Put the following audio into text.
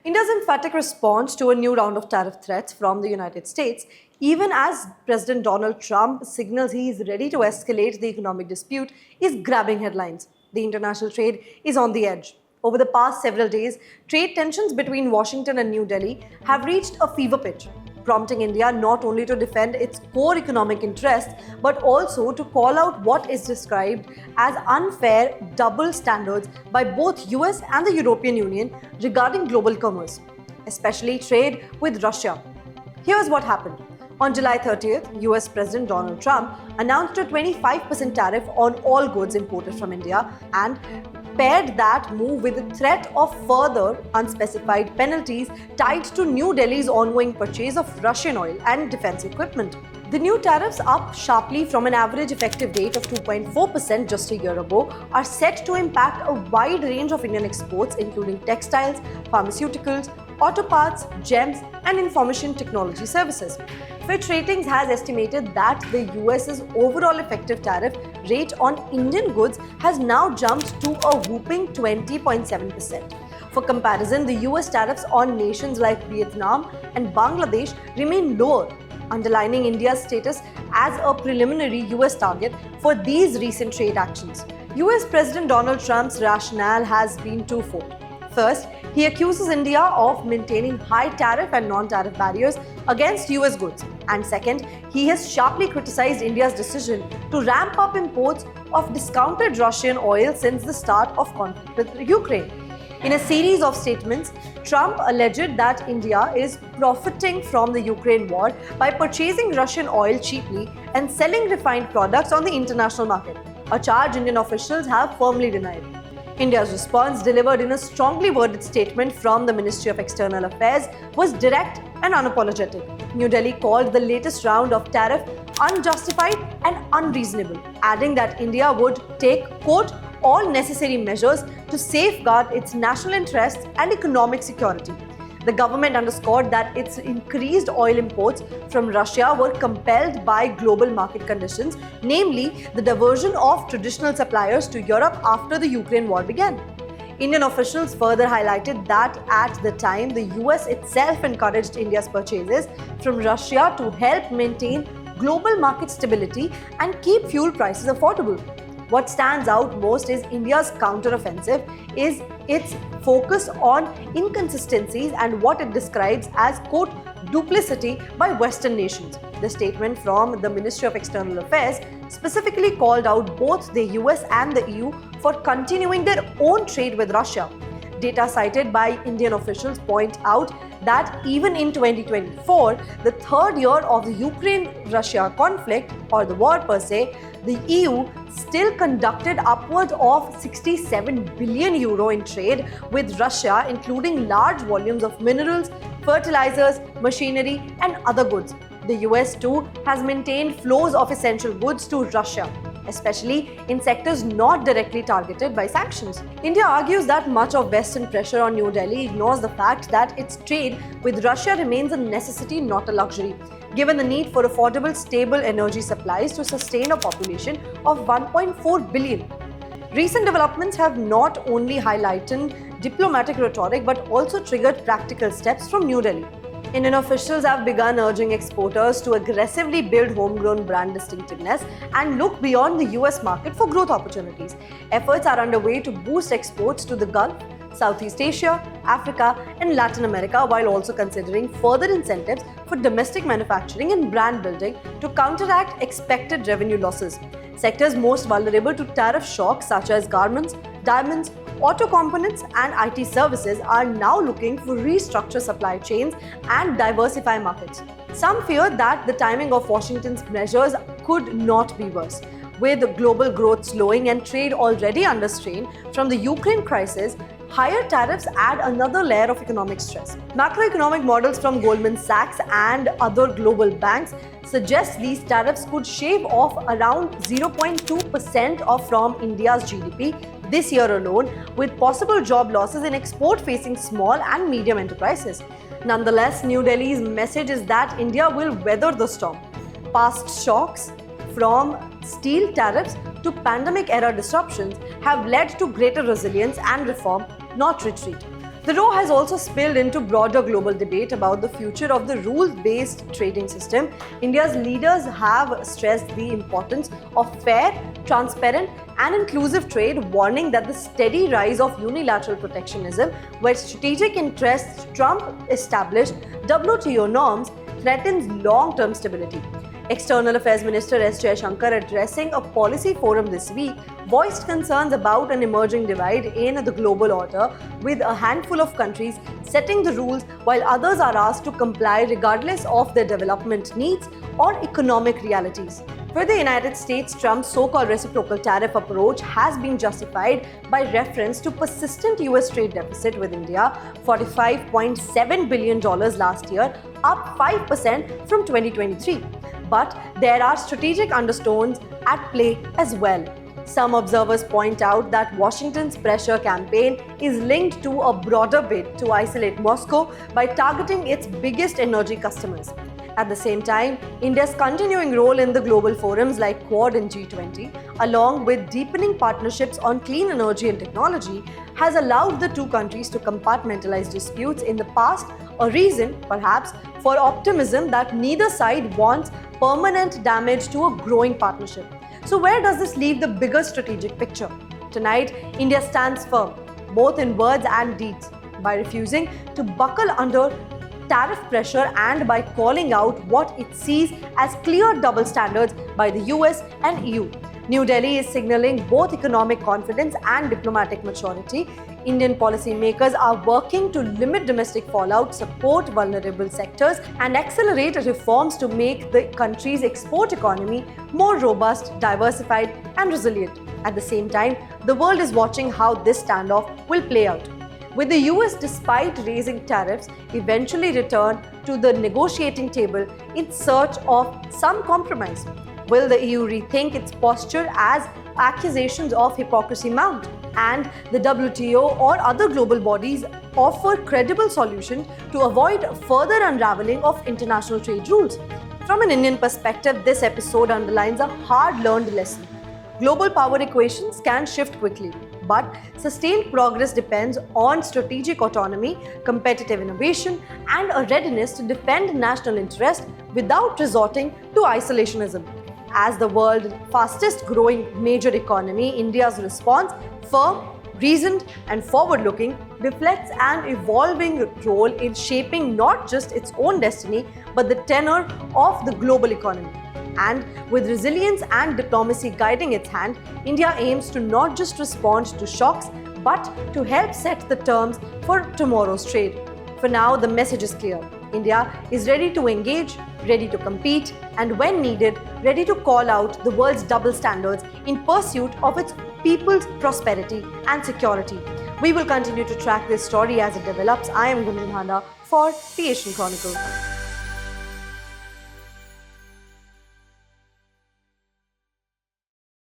India's emphatic response to a new round of tariff threats from the United States, even as President Donald Trump signals he is ready to escalate the economic dispute, is grabbing headlines. The international trade is on the edge. Over the past several days, trade tensions between Washington and New Delhi have reached a fever pitch, prompting India not only to defend its core economic interests but also to call out what is described as unfair double standards by both US and the European Union regarding global commerce, especially trade with Russia. Here's what happened. On July 30th, US President Donald Trump announced a 25% tariff on all goods imported from India and paired that move with the threat of further unspecified penalties tied to New Delhi's ongoing purchase of Russian oil and defense equipment. The new tariffs, up sharply from an average effective date of 2.4% just a year ago, are set to impact a wide range of Indian exports, including textiles, pharmaceuticals, auto parts, gems, and information technology services. Fitch Ratings has estimated that the US's overall effective tariff rate on Indian goods has now jumped to a whopping 20.7%. For comparison, the US tariffs on nations like Vietnam and Bangladesh remain lower, underlining India's status as a preliminary US target for these recent trade actions. US President Donald Trump's rationale has been twofold. First, he accuses India of maintaining high tariff and non-tariff barriers against US goods. And second, he has sharply criticized India's decision to ramp up imports of discounted Russian oil since the start of conflict with Ukraine. In a series of statements, Trump alleged that India is profiting from the Ukraine war by purchasing Russian oil cheaply and selling refined products on the international market, a charge Indian officials have firmly denied. India's response, delivered in a strongly worded statement from the Ministry of External Affairs, was direct and unapologetic. New Delhi called the latest round of tariff unjustified and unreasonable, adding that India would take, quote, all necessary measures to safeguard its national interests and economic security. The government underscored that its increased oil imports from Russia were compelled by global market conditions, namely the diversion of traditional suppliers to Europe after the Ukraine war began. Indian officials further highlighted that at the time, the US itself encouraged India's purchases from Russia to help maintain global market stability and keep fuel prices affordable. What stands out most is India's counteroffensive is its focus on inconsistencies and what it describes as, quote, duplicity by Western nations. The statement from the Ministry of External Affairs specifically called out both the US and the EU for continuing their own trade with Russia. Data cited by Indian officials point out that even in 2024, the third year of the Ukraine-Russia conflict, or the war per se, the EU still conducted upwards of 67 billion euro in trade with Russia, including large volumes of minerals, fertilizers, machinery, and other goods. The US too has maintained flows of essential goods to Russia, especially in sectors not directly targeted by sanctions. India argues that much of Western pressure on New Delhi ignores the fact that its trade with Russia remains a necessity, not a luxury, given the need for affordable, stable energy supplies to sustain a population of 1.4 billion. Recent developments have not only highlighted diplomatic rhetoric but also triggered practical steps from New Delhi. Indian officials have begun urging exporters to aggressively build homegrown brand distinctiveness and look beyond the US market for growth opportunities. Efforts are underway to boost exports to the Gulf, Southeast Asia, Africa, and Latin America, while also considering further incentives for domestic manufacturing and brand building to counteract expected revenue losses. Sectors most vulnerable to tariff shocks, such as garments, diamonds, auto components, and IT services, are now looking to restructure supply chains and diversify markets. Some fear that the timing of Washington's measures could not be worse. With global growth slowing and trade already under strain from the Ukraine crisis, higher tariffs add another layer of economic stress. Macroeconomic models from Goldman Sachs and other global banks suggest these tariffs could shave off around 0.2% from India's GDP this year alone, with possible job losses in export-facing small and medium enterprises. Nonetheless, New Delhi's message is that India will weather the storm. Past shocks, from steel tariffs to pandemic-era disruptions, have led to greater resilience and reform, not retreat. The row has also spilled into broader global debate about the future of the rules-based trading system. India's leaders have stressed the importance of fair, transparent, and inclusive trade, warning that the steady rise of unilateral protectionism, where strategic interests trump established WTO norms, threatens long-term stability. External Affairs Minister S. Jaishankar, addressing a policy forum this week, voiced concerns about an emerging divide in the global order, with a handful of countries setting the rules while others are asked to comply regardless of their development needs or economic realities. For the United States, Trump's so-called reciprocal tariff approach has been justified by reference to persistent US trade deficit with India, $45.7 billion last year, up 5% from 2023. But there are strategic undertones at play as well. Some observers point out that Washington's pressure campaign is linked to a broader bid to isolate Moscow by targeting its biggest energy customers. At the same time, India's continuing role in the global forums like Quad and G20, along with deepening partnerships on clean energy and technology, has allowed the two countries to compartmentalize disputes in the past, a reason, perhaps, for optimism that neither side wants permanent damage to a growing partnership. So where does this leave the bigger strategic picture? Tonight, India stands firm, both in words and deeds, by refusing to buckle under tariff pressure and by calling out what it sees as clear double standards by the US and EU. New Delhi is signaling both economic confidence and diplomatic maturity. Indian policymakers are working to limit domestic fallout, support vulnerable sectors, and accelerate reforms to make the country's export economy more robust, diversified, and resilient. At the same time, the world is watching how this standoff will play out. With the US, despite raising tariffs, eventually return to the negotiating table in search of some compromise. Will the EU rethink its posture as accusations of hypocrisy mount? And the WTO or other global bodies offer credible solutions to avoid further unraveling of international trade rules? From an Indian perspective, this episode underlines a hard-learned lesson. Global power equations can shift quickly, but sustained progress depends on strategic autonomy, competitive innovation, and a readiness to defend national interest without resorting to isolationism. As the world's fastest growing major economy, India's response, firm, reasoned, and forward-looking, reflects an evolving role in shaping not just its own destiny, but the tenor of the global economy. And with resilience and diplomacy guiding its hand, India aims to not just respond to shocks, but to help set the terms for tomorrow's trade. For now, the message is clear. India is ready to engage, ready to compete, and when needed, ready to call out the world's double standards in pursuit of its people's prosperity and security. We will continue to track this story as it develops. I am Gunjan Handa for the Asian Chronicle.